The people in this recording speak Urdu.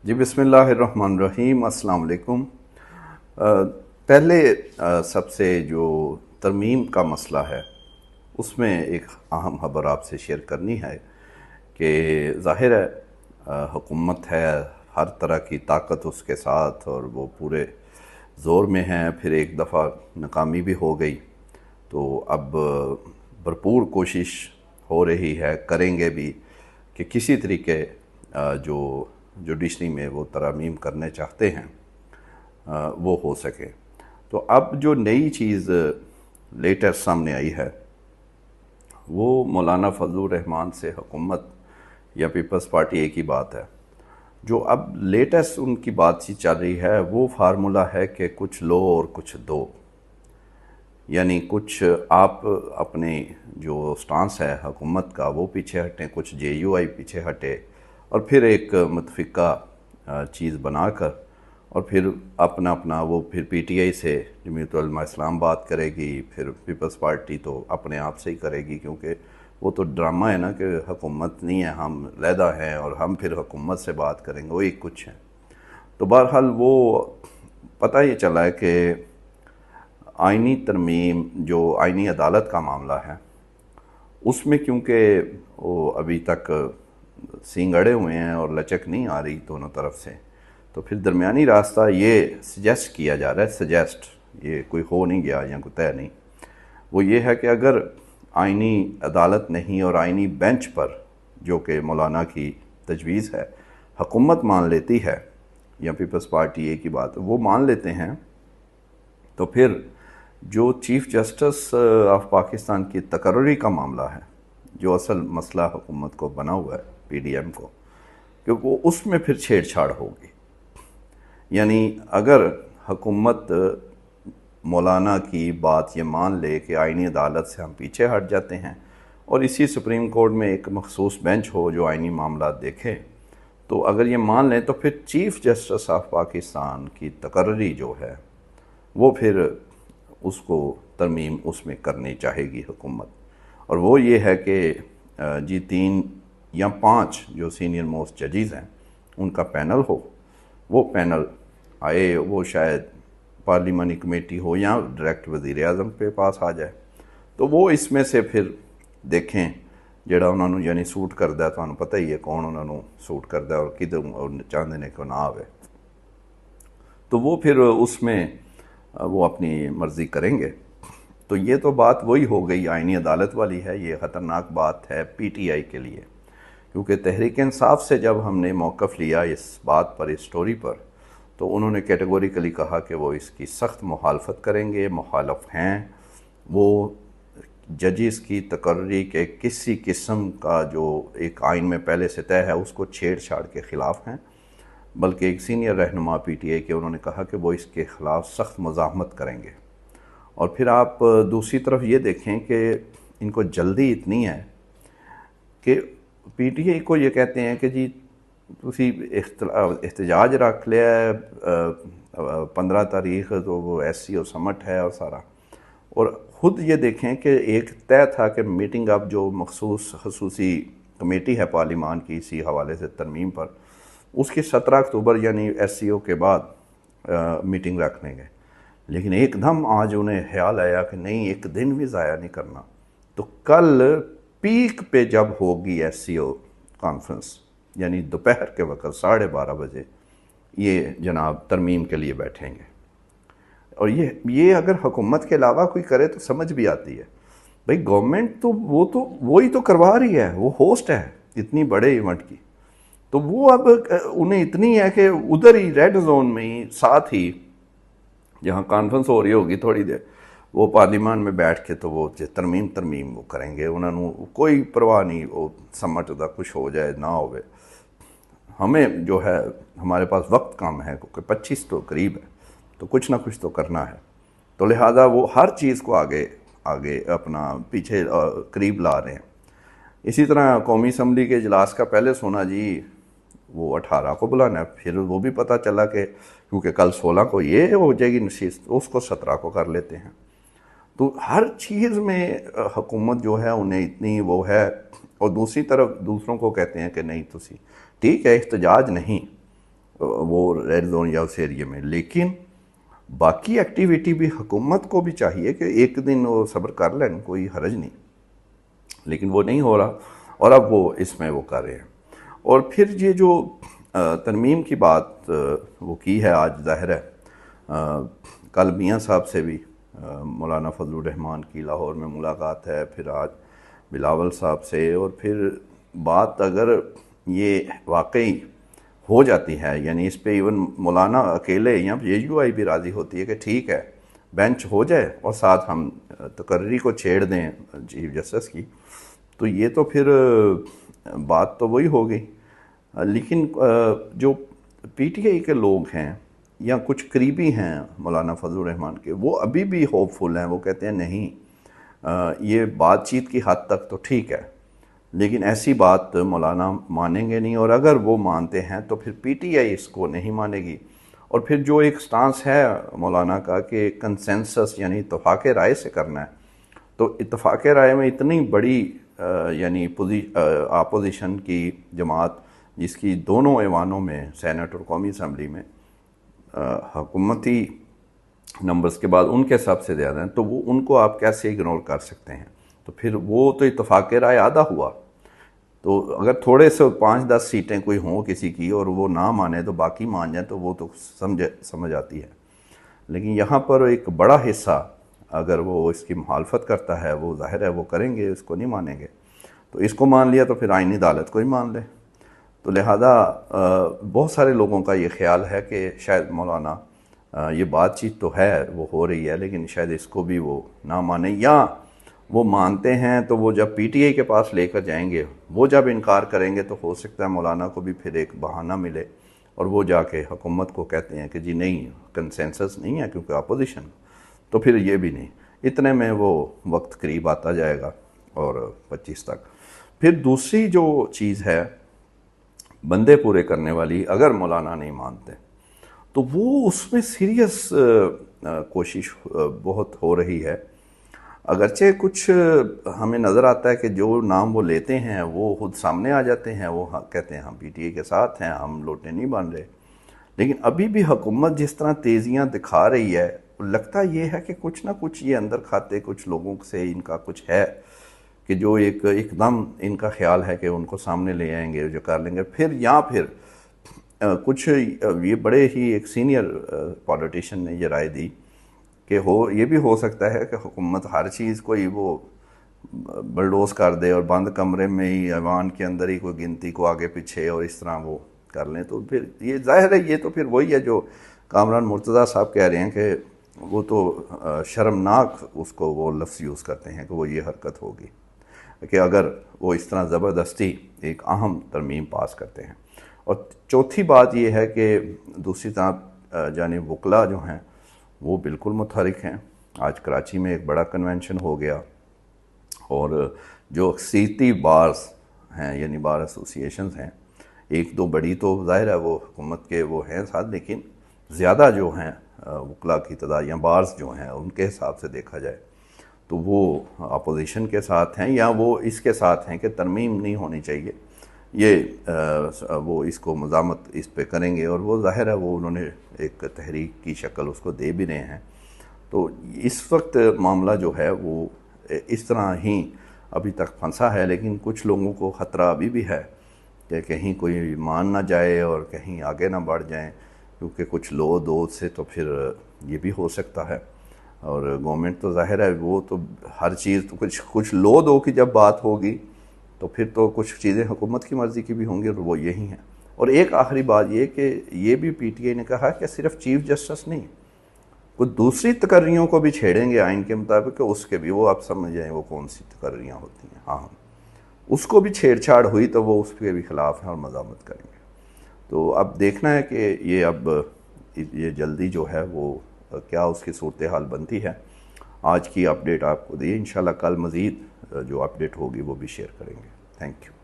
جی بسم اللہ الرحمن الرحیم، السلام علیکم۔ پہلے سب سے جو ترمیم کا مسئلہ ہے اس میں ایک اہم خبر آپ سے شیئر کرنی ہے کہ ظاہر ہے حکومت ہے، ہر طرح کی طاقت اس کے ساتھ اور وہ پورے زور میں ہے، پھر ایک دفعہ ناکامی بھی ہو گئی تو اب بھرپور کوشش ہو رہی ہے، کریں گے بھی کہ کسی طریقے جو جوڈیشری میں وہ ترامیم کرنے چاہتے ہیں وہ ہو سکے۔ تو اب جو نئی چیز لیٹسٹ سامنے آئی ہے وہ مولانا فضل الرحمان سے حکومت یا پیپلز پارٹی ایک ہی بات ہے۔ جو اب لیٹسٹ ان کی بات چیت چل رہی ہے وہ فارمولہ ہے کہ کچھ لو اور کچھ دو، یعنی کچھ آپ اپنے جو سٹانس ہے حکومت کا وہ پیچھے ہٹیں، کچھ جے یو آئی پیچھے ہٹے اور پھر ایک متفقہ چیز بنا کر اور پھر اپنا وہ پھر پی ٹی آئی سے جمعیت علماء اسلام بات کرے گی، پھر پیپلز پارٹی تو اپنے آپ سے ہی کرے گی، کیونکہ وہ تو ڈرامہ ہے نا کہ حکومت نہیں ہے، ہم علیحدہ ہیں اور ہم پھر حکومت سے بات کریں گے، وہی کچھ ہے۔ تو بہرحال وہ پتہ یہ چلا ہے کہ آئینی ترمیم جو آئینی عدالت کا معاملہ ہے اس میں کیونکہ وہ ابھی تک سینگ اڑے ہوئے ہیں اور لچک نہیں آ رہی دونوں طرف سے، تو پھر درمیانی راستہ یہ سجیسٹ کیا جا رہا ہے، یہ کوئی ہو نہیں گیا یا کوئی طے نہیں، وہ یہ ہے کہ اگر آئینی عدالت نہیں اور آئینی بینچ پر جو کہ مولانا کی تجویز ہے حکومت مان لیتی ہے یا پیپلز پارٹی ایک ہی بات وہ مان لیتے ہیں، تو پھر جو چیف جسٹس آف پاکستان کی تقرری کا معاملہ ہے، جو اصل مسئلہ حکومت کو بنا ہوا ہے پی ڈی ایم کو، کہ وہ اس میں پھر چھیڑ چھاڑ ہوگی۔ یعنی اگر حکومت مولانا کی بات یہ مان لے کہ آئینی عدالت سے ہم پیچھے ہٹ جاتے ہیں اور اسی سپریم کورٹ میں ایک مخصوص بینچ ہو جو آئینی معاملات دیکھے، تو اگر یہ مان لیں تو پھر چیف جسٹس آف پاکستان کی تقرری جو ہے وہ پھر اس کو ترمیم اس میں کرنی چاہے گی حکومت، اور وہ یہ ہے کہ جی 3 یا 5 جو سینئر موسٹ ججز ہیں ان کا پینل ہو، وہ پینل آئے، وہ شاید پارلیمانی کمیٹی ہو یا ڈائریکٹ وزیر اعظم پہ پاس آ جائے، تو وہ اس میں سے پھر دیکھیں جڑا انہوں نے یعنی سوٹ کردہ ہے، تو انہوں پتہ ہی ہے کون انہوں نے سوٹ کردہ ہے اور کدھر اور چاندے نے کو نہ آوے، تو وہ پھر اس میں وہ اپنی مرضی کریں گے۔ تو یہ تو بات وہی ہو گئی آئینی عدالت والی ہے، یہ خطرناک بات ہے پی ٹی آئی کے لیے، کیونکہ تحریک انصاف سے جب ہم نے موقف لیا اس بات پر، اس سٹوری پر، تو انہوں نے کیٹیگوریکلی کہا کہ وہ اس کی سخت مخالفت کریں گے، مخالف ہیں، وہ ججز کی تقرری کے کسی قسم کا جو ایک آئین میں پہلے سے طے ہے اس کو چھیڑ چھاڑ کے خلاف ہیں، بلکہ ایک سینئر رہنما پی ٹی آئی کے انہوں نے کہا کہ وہ اس کے خلاف سخت مزاحمت کریں گے۔ اور پھر آپ دوسری طرف یہ دیکھیں کہ ان کو جلدی اتنی ہے کہ پی ٹی آئی کو یہ کہتے ہیں کہ جی تسی احتجاج رکھ لیا ہے 15 تاریخ، تو وہ ایس سی او سمٹ ہے اور سارا، اور خود یہ دیکھیں کہ ایک طے تھا کہ میٹنگ اب جو مخصوص خصوصی کمیٹی ہے پارلیمان کی اسی حوالے سے ترمیم پر، اس کی 17 اکتوبر یعنی ایس سی او کے بعد میٹنگ رکھ لیں گے، لیکن ایک دم آج انہیں خیال آیا کہ نہیں ایک دن بھی ضائع نہیں کرنا، تو کل پیک پہ جب ہوگی ایس سی او کانفرنس یعنی دوپہر کے وقت 12:30 بجے یہ جناب ترمیم کے لیے بیٹھیں گے، اور یہ اگر حکومت کے علاوہ کوئی کرے تو سمجھ بھی آتی ہے، بھئی گورنمنٹ تو وہی تو کروا رہی ہے، وہ ہوسٹ ہے اتنی بڑے ایونٹ کی، تو وہ اب انہیں اتنی ہے کہ ادھر ہی ریڈ زون میں ہی ساتھ ہی جہاں کانفرنس ہو رہی ہوگی تھوڑی دیر وہ پارلیمان میں بیٹھ کے تو وہ ترمیم وہ کریں گے، انہوں نے کوئی پرواہ نہیں وہ سمٹ دا کچھ ہو جائے نہ ہوئے، ہمیں جو ہے ہمارے پاس وقت کم ہے کیونکہ 25 تو قریب ہے تو کچھ نہ کچھ تو کرنا ہے، تو لہٰذا وہ ہر چیز کو آگے اپنا پیچھے قریب لا رہے ہیں۔ اسی طرح قومی اسمبلی کے اجلاس کا پہلے سونا جی وہ 18 کو بلانا ہے، پھر وہ بھی پتہ چلا کہ کیونکہ کل 16 کو یہ ہو جائے گی نشست، اس کو 17 کو کر لیتے ہیں، تو ہر چیز میں حکومت جو ہے انہیں اتنی وہ ہے، اور دوسری طرف دوسروں کو کہتے ہیں کہ نہیں تسی ٹھیک ہے احتجاج نہیں، وہ ریڈ زون یا اس ایریے میں، لیکن باقی ایکٹیویٹی بھی حکومت کو بھی چاہیے کہ ایک دن وہ صبر کر لیں، کوئی حرج نہیں، لیکن وہ نہیں ہو رہا، اور اب وہ اس میں وہ کر رہے ہیں۔ اور پھر یہ جو ترمیم کی بات وہ کی ہے آج، ظاہر ہے کل میاں صاحب سے بھی مولانا فضل الرحمان کی لاہور میں ملاقات ہے، پھر آج بلاول صاحب سے، اور پھر بات اگر یہ واقعی ہو جاتی ہے، یعنی اس پہ ایون مولانا اکیلے یا AUI بھی راضی ہوتی ہے کہ ٹھیک ہے بینچ ہو جائے اور ساتھ ہم تقرری کو چھیڑ دیں چیف جسٹس کی، تو یہ تو پھر بات تو وہی ہو گئی۔ لیکن جو PTI کے لوگ ہیں یا کچھ قریبی ہیں مولانا فضل الرحمان کے، وہ ابھی بھی ہوپ فل ہیں، وہ کہتے ہیں نہیں یہ بات چیت کی حد تک تو ٹھیک ہے، لیکن ایسی بات مولانا مانیں گے نہیں، اور اگر وہ مانتے ہیں تو پھر PTI اس کو نہیں مانے گی۔ اور پھر جو ایک سٹانس ہے مولانا کا کہ کنسنسس یعنی اتفاق رائے سے کرنا ہے، تو اتفاق رائے میں اتنی بڑی یعنی اپوزیشن کی جماعت جس کی دونوں ایوانوں میں سینٹ اور قومی اسمبلی میں حکومتی نمبرز کے بعد ان کے سب سے زیادہ ہیں، تو وہ ان کو آپ کیسے اگنور کر سکتے ہیں؟ تو پھر وہ تو اتفاق رائے آدھا ہوا، تو اگر تھوڑے سے 5-10 سیٹیں کوئی ہوں کسی کی اور وہ نہ مانے تو باقی مان جائیں تو وہ تو سمجھ آتی ہے، لیکن یہاں پر ایک بڑا حصہ اگر وہ اس کی مخالفت کرتا ہے، وہ ظاہر ہے وہ کریں گے، اس کو نہیں مانیں گے، تو اس کو مان لیا تو پھر آئینی عدالت کو ہی مان لے۔ تو لہذا بہت سارے لوگوں کا یہ خیال ہے کہ شاید مولانا یہ بات چیت تو ہے وہ ہو رہی ہے، لیکن شاید اس کو بھی وہ نہ مانیں، یا وہ مانتے ہیں تو وہ جب PTI کے پاس لے کر جائیں گے، وہ جب انکار کریں گے تو ہو سکتا ہے مولانا کو بھی پھر ایک بہانہ ملے اور وہ جا کے حکومت کو کہتے ہیں کہ جی نہیں کنسنسس نہیں ہے کیونکہ اپوزیشن، تو پھر یہ بھی نہیں، اتنے میں وہ وقت قریب آتا جائے گا اور 25 تک۔ پھر دوسری جو چیز ہے بندے پورے کرنے والی، اگر مولانا نہیں مانتے تو وہ اس میں سیریس کوشش بہت ہو رہی ہے، اگرچہ کچھ ہمیں نظر آتا ہے کہ جو نام وہ لیتے ہیں وہ خود سامنے آ جاتے ہیں، وہ کہتے ہیں ہم PTI کے ساتھ ہیں، ہم لوٹے نہیں بن رہے، لیکن ابھی بھی حکومت جس طرح تیزیاں دکھا رہی ہے، لگتا یہ ہے کہ کچھ نہ کچھ یہ اندر کھاتے کچھ لوگوں سے ان کا کچھ ہے کہ جو ایک دم ان کا خیال ہے کہ ان کو سامنے لے آئیں گے، جو کر لیں گے، پھر یا پھر کچھ یہ بڑے ہی ایک سینئر پولیٹیشین نے یہ رائے دی کہ یہ بھی ہو سکتا ہے کہ حکومت ہر چیز کو ہی وہ بلڈوز کر دے اور بند کمرے میں ہی ایوان کے اندر ہی کوئی گنتی کو آگے پیچھے اور اس طرح وہ کر لیں، تو پھر یہ ظاہر ہے یہ تو پھر وہی ہے جو کامران مرتضیٰ صاحب کہہ رہے ہیں کہ وہ تو شرمناک اس کو وہ لفظ یوز کرتے ہیں کہ وہ یہ حرکت ہوگی کہ اگر وہ اس طرح زبردستی ایک اہم ترمیم پاس کرتے ہیں۔ اور چوتھی بات یہ ہے کہ دوسری طرف جانب وکلا جو ہیں وہ بالکل متحرک ہیں۔ آج کراچی میں ایک بڑا کنونشن ہو گیا، اور جو اکثریتی بارز ہیں یعنی بار ایسوسیشنز ہیں، ایک دو بڑی تو ظاہر ہے وہ حکومت کے وہ ہیں ساتھ، لیکن زیادہ جو ہیں وکلا کی تعداد یا بارز جو ہیں ان کے حساب سے دیکھا جائے تو وہ اپوزیشن کے ساتھ ہیں، یا وہ اس کے ساتھ ہیں کہ ترمیم نہیں ہونی چاہیے، یہ وہ اس کو مزاحمت اس پہ کریں گے، اور وہ ظاہر ہے وہ انہوں نے ایک تحریک کی شکل اس کو دے بھی رہے ہیں۔ تو اس وقت معاملہ جو ہے وہ اس طرح ہی ابھی تک پھنسا ہے، لیکن کچھ لوگوں کو خطرہ ابھی بھی ہے کہ کہیں کوئی مان نہ جائے اور کہیں آگے نہ بڑھ جائیں، کیونکہ کچھ لو دو سے تو پھر یہ بھی ہو سکتا ہے، اور گورنمنٹ تو ظاہر ہے وہ تو ہر چیز تو کچھ لو دو کی جب بات ہوگی تو پھر تو کچھ چیزیں حکومت کی مرضی کی بھی ہوں گی، اور وہ یہی ہیں۔ اور ایک آخری بات یہ کہ یہ بھی PTI نے کہا کہ صرف چیف جسٹس نہیں، کچھ دوسری تقرریوں کو بھی چھیڑیں گے آئین کے مطابق، کہ اس کے بھی وہ آپ سمجھ جائیں وہ کون سی تقرریاں ہوتی ہیں، ہاں اس کو بھی چھیڑ چھاڑ ہوئی تو وہ اس کے بھی خلاف ہیں اور مزاحمت کریں گے۔ تو اب دیکھنا ہے کہ یہ اب یہ جلدی جو ہے وہ کیا اس کی صورتحال بنتی ہے۔ آج کی اپڈیٹ آپ کو دی، انشاءاللہ کل مزید جو اپڈیٹ ہوگی وہ بھی شیئر کریں گے۔ Thank you.